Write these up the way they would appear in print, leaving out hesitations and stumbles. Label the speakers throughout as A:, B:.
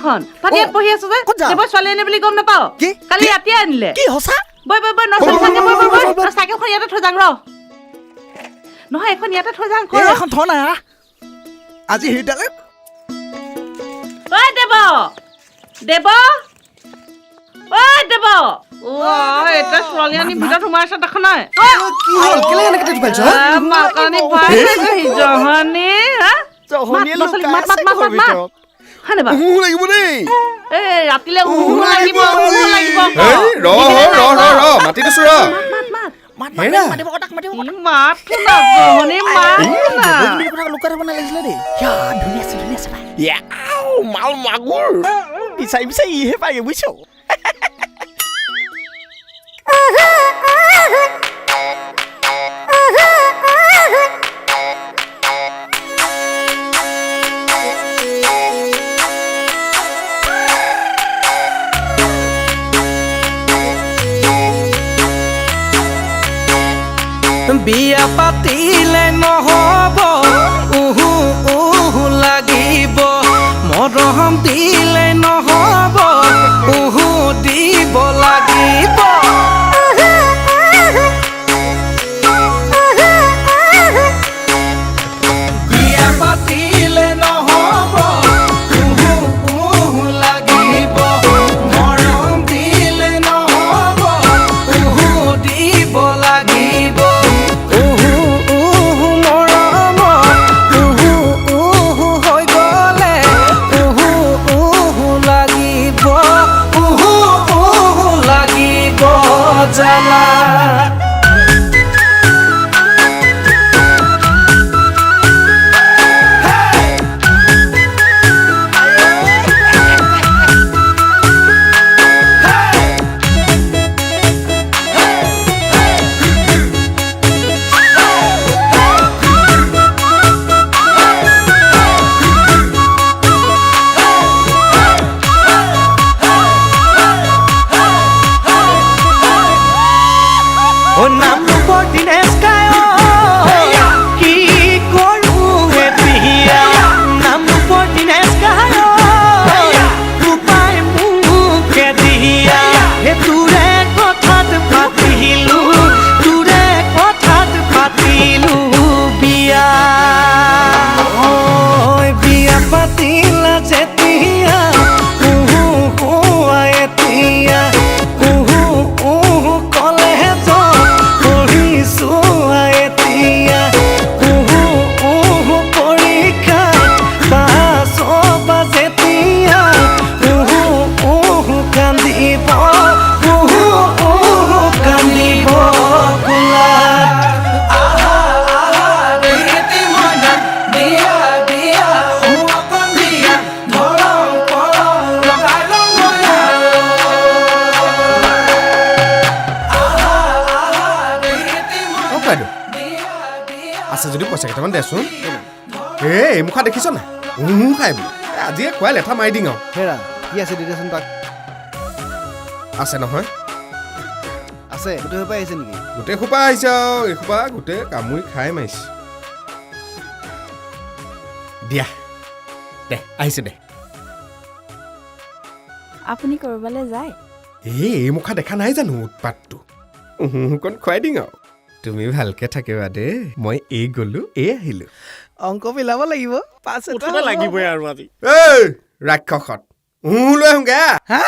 A: এখন তাতে পঢ়ি আছো যে দেৱৰ ছোৱালী আনে বুলি গম নাপাও কালি ৰাতিয়ে আনিলে
B: কি হসা
A: বই চাইকেলখন ইয়াতে থৈ যাং ৰ নহয় এখন ইয়াতে থৈ যাং কৰ
B: এখন থ না আজি হেৰিটালে
A: ঐ দেৱ দেৱ ঐ দেৱ এটা ছোৱালী আনি ভিতৰত সোমাই আছে দেখা নাই
B: কি হল কেলে এনেকে টেটো পাইছ
A: মাকানি পাইছে জহানি
B: জহনিয়ে লুকাই আছে
A: হানে বা
C: লাগিব দেই
A: এই ৰাতিলে লাগিব
C: ৰ মাতি দিছো ৰ
A: মাত না জহনি মাত না
B: লুকাই থব নালাগিছিলে দেই ধুনীয়া আছে
C: মাল মাগুৰ
B: বিচাৰি ইহে পাই বুজিছ
D: বিয়া পাতিলে নহব উহু উহু লাগিব মৰম দিলে নহব উহু দিব লাগিব বিয়া পাতিলে নহব উহু উহু লাগিব মৰম দিলে নহব উহু দিব লাগিব
C: আছে যদি পইচা কেইটামান দেচোন এই মুখা দেখিছ না খাই বুলি আজি খুৱাই লেঠা মাৰি দিং আৰু
B: হেৰা কি আছে দিদেচোন তাক
C: আছে নহয়
B: আছে গোটেই সোপা আহিছে নেকি
C: গোটেই সোপা আহিছে আৰু এইসোপা গোটেই কামুৰি খাই মাৰিছে দিয়া দে আহিছে দে
E: আপুনি কৰবালে যায়
C: এই মুখা দেখা নাই জানো উৎপাতটো কণ খুৱাই দিং আৰু তুমি ভালকে থাকিবা দে মই এই গলো এই আহিলো
B: অংক মিলাব লাগিব পাঁচ এটা লাগিবই আৰু আজি
C: এই ৰাক্ষসত লৈ আহোঁগে
B: হা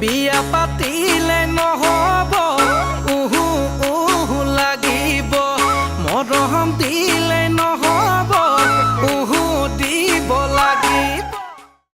D: বিয়া পাতিলে নহব